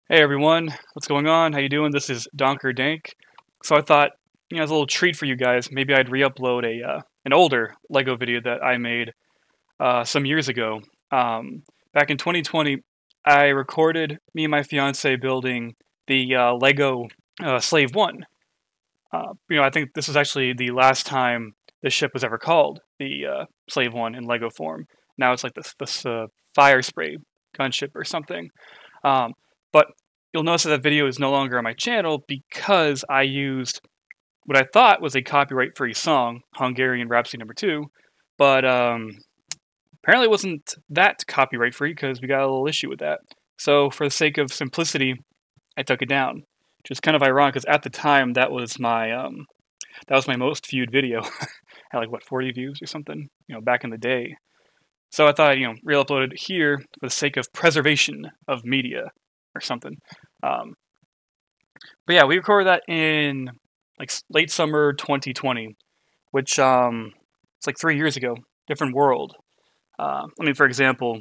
Hey everyone, what's going on? How you doing? This is Donker Dank. So I thought, as a little treat for you guys, maybe I'd re-upload an older Lego video that I made some years ago. Back in 2020, I recorded me and my fiance building the Lego Slave One. I think this was actually the last time this ship was ever called the Slave One in Lego form. Now it's like this fire spray gunship or something. But you'll notice that that video is no longer on my channel because I used what I thought was a copyright-free song, Hungarian Rhapsody Number 2, but apparently it wasn't that copyright-free because we got a little issue with that. So for the sake of simplicity, I took it down, which is kind of ironic because at the time that was my most viewed video. Had like what 40 views or something, back in the day. So I thought re-upload it here for the sake of preservation of media or something. Um, but yeah, we recorded that in like late summer 2020, which it's like 3 years ago. Different world. For example,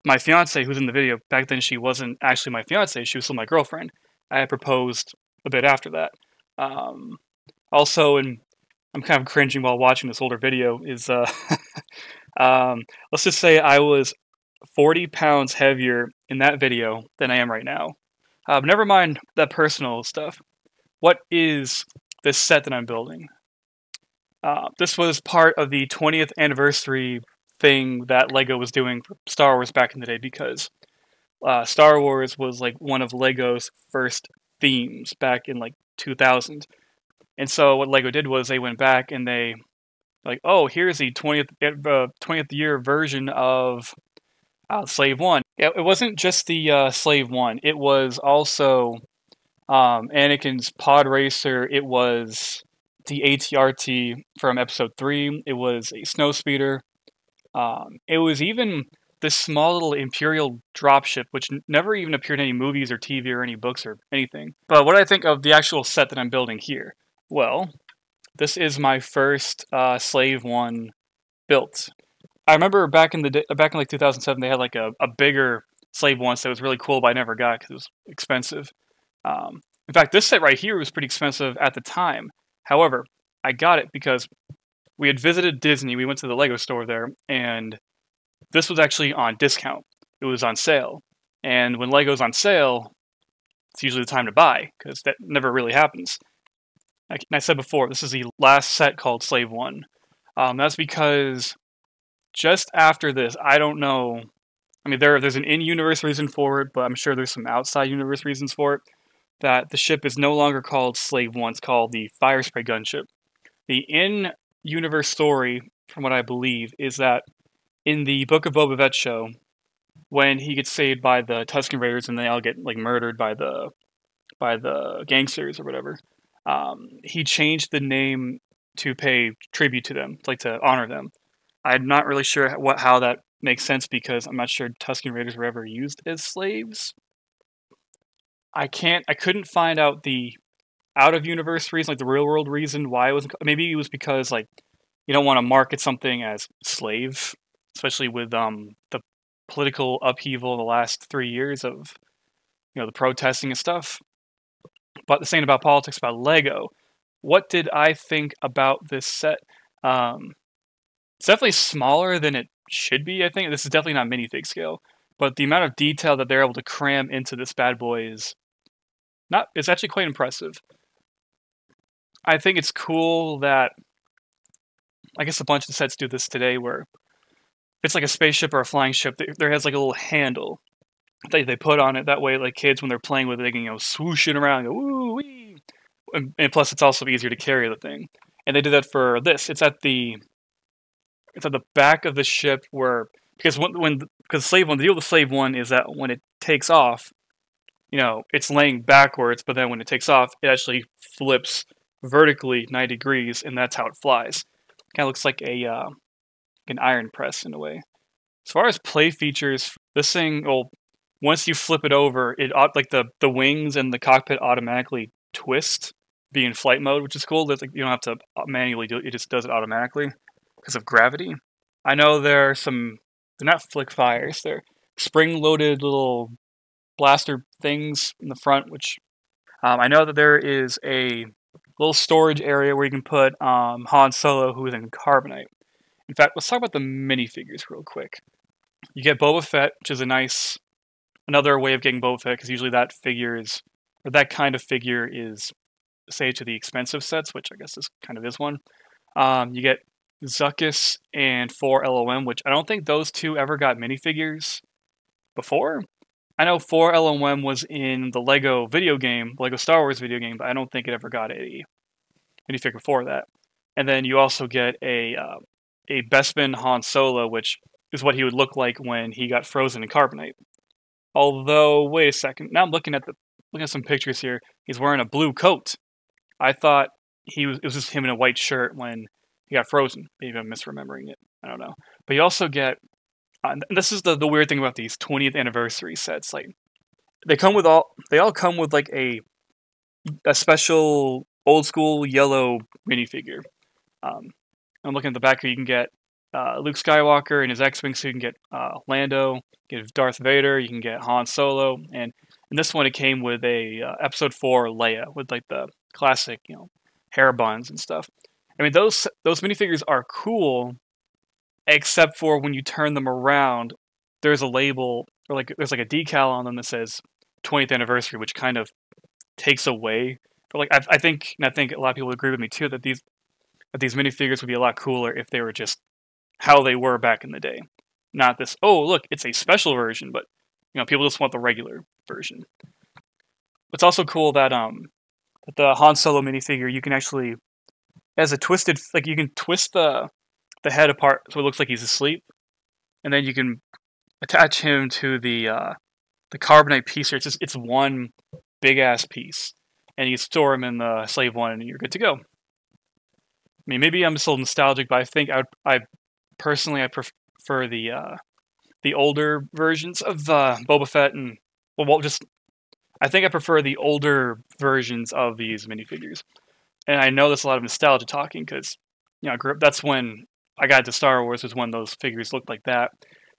my fiance, who's in the video, back then she wasn't actually my fiance; she was still my girlfriend. I had proposed a bit after that. Um, Also, and I'm kind of cringing while watching this older video, is let's just say I was 40 pounds heavier in that video than I am right now. Never mind that personal stuff. What is this set that I'm building? This was part of the 20th anniversary thing that Lego was doing for Star Wars back in the day because Star Wars was like one of Lego's first themes back in like 2000. And so what Lego did was they went back and they like, oh, here's the 20th year version of Slave One. Yeah, it wasn't just the Slave One. It was also Anakin's pod racer. It was the ATRT from Episode 3. It was a snow speeder. It was even this small little Imperial dropship, which never even appeared in any movies or TV or any books or anything. But what do I think of the actual set that I'm building here? Well, this is my first Slave One built. I remember back in the day, back in like 2007, they had like a bigger Slave One that was really cool, but I never got because it was expensive. In fact, this set right here was pretty expensive at the time. However, I got it because we had visited Disney. We went to the Lego store there, and this was actually on discount. It was on sale. And when Lego's on sale, it's usually the time to buy because that never really happens. Like I said before, this is the last set called Slave One. That's because just after this, I don't know. There's an in-universe reason for it, but I'm sure there's some outside-universe reasons for it. That the ship is no longer called Slave One; it's called the Fire Spray Gunship. The in-universe story, from what I believe, is that in the Book of Boba Fett show, when he gets saved by the Tusken Raiders and they all get like murdered by the gangsters or whatever, he changed the name to pay tribute to them, like to honor them. I'm not really sure how that makes sense because I'm not sure Tusken Raiders were ever used as slaves. I couldn't find out the out of universe reason, like the real world reason why it wasn't. Maybe it was because like you don't want to market something as slave, especially with the political upheaval in the last 3 years of the protesting and stuff. But the thing about politics about Lego, what did I think about this set? It's definitely smaller than it should be. I think this is definitely not minifig scale, but the amount of detail that they're able to cram into this bad boy is not. It's actually quite impressive. I think it's cool that I guess a bunch of the sets do this today, where if it's like a spaceship or a flying ship, there has like a little handle they put on it. That way, like kids when they're playing with it, they can swoosh it around, go woo wee. And plus, it's also easier to carry the thing. And they did that for this. It's at the back of the ship where because Slave One, the deal with Slave One is that when it takes off, it's laying backwards, but then when it takes off, it actually flips vertically 90 degrees, and that's how it flies. Kind of looks like an iron press in a way. As far as play features, this thing, well, once you flip it over, it like the wings and the cockpit automatically twist, be in flight mode, which is cool. That like, you don't have to manually do it; it just does it automatically because of gravity. I know there are some. They're not flick fires. They're spring-loaded little blaster things in the front, which I know that there is a little storage area where you can put Han Solo, who is in carbonite. In fact, let's talk about the minifigures real quick. You get Boba Fett, which is another way of getting Boba Fett, because usually that kind of figure is, say, to the expensive sets, which I guess this kind of is one. You get Zuckuss and 4LOM, which I don't think those two ever got minifigures before. I know 4LOM was in the Lego video game, Lego Star Wars video game, but I don't think it ever got a minifigure before that. And then you also get a Bespin Han Solo, which is what he would look like when he got frozen in carbonite. Although, wait a second. Now I'm looking at some pictures here. He's wearing a blue coat. I thought it was just him in a white shirt when he got frozen. Maybe I'm misremembering it. I don't know. But you also get, and this is the weird thing about these 20th anniversary sets. Like, they all come with like a special old school yellow minifigure. I'm looking at the back here. You can get Luke Skywalker and his X-wing, so you can get Lando, get Darth Vader, you can get Han Solo, and in this one it came with a Episode 4 Leia with like the classic, hair buns and stuff. I mean, those minifigures are cool, except for when you turn them around, there's a label or there's like a decal on them that says 20th anniversary, which kind of takes away. But like I think a lot of people agree with me too that these minifigures would be a lot cooler if they were just how they were back in the day. Not this, oh, look, it's a special version, but, people just want the regular version. It's also cool that the Han Solo minifigure, you can actually, as a twisted, like, you can twist the head apart so it looks like he's asleep, and then you can attach him to the carbonite piece here. It's one big-ass piece, and you store him in the Slave 1, and you're good to go. I mean, maybe I'm just a little nostalgic, but I think I personally prefer the older versions of Boba Fett and I think I prefer the older versions of these minifigures. And I know there's a lot of nostalgia talking because I grew up. That's when I got into Star Wars, was when those figures looked like that,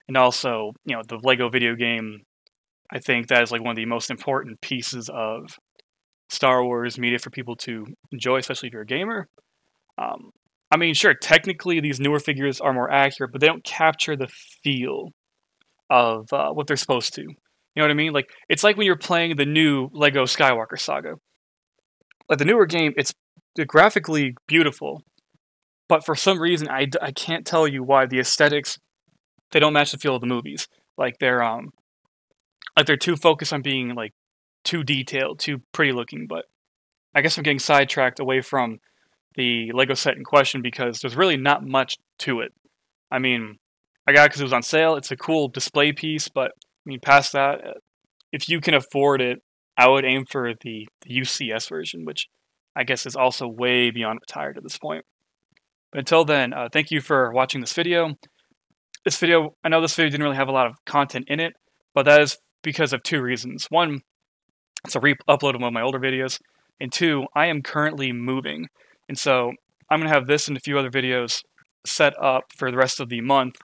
and also the Lego video game. I think that is like one of the most important pieces of Star Wars media for people to enjoy, especially if you're a gamer. I mean, sure, technically these newer figures are more accurate, but they don't capture the feel of what they're supposed to. You know what I mean? Like, it's like when you're playing the new Lego Skywalker Saga. Like, the newer game, it's graphically beautiful, but for some reason, I can't tell you why the aesthetics, they don't match the feel of the movies. Like, they're too focused on being, like, too detailed, too pretty looking, but I guess I'm getting sidetracked away from the Lego set in question because there's really not much to it. I mean, I got it because it was on sale. It's a cool display piece, but I mean, past that, if you can afford it, I would aim for the UCS version, which I guess is also way beyond retired at this point. But until then, thank you for watching this video. I know this video didn't really have a lot of content in it, but that is because of two reasons. One, it's a re-upload of one of my older videos, and two, I am currently moving. And so I'm going to have this and a few other videos set up for the rest of the month.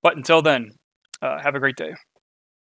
But until then, have a great day.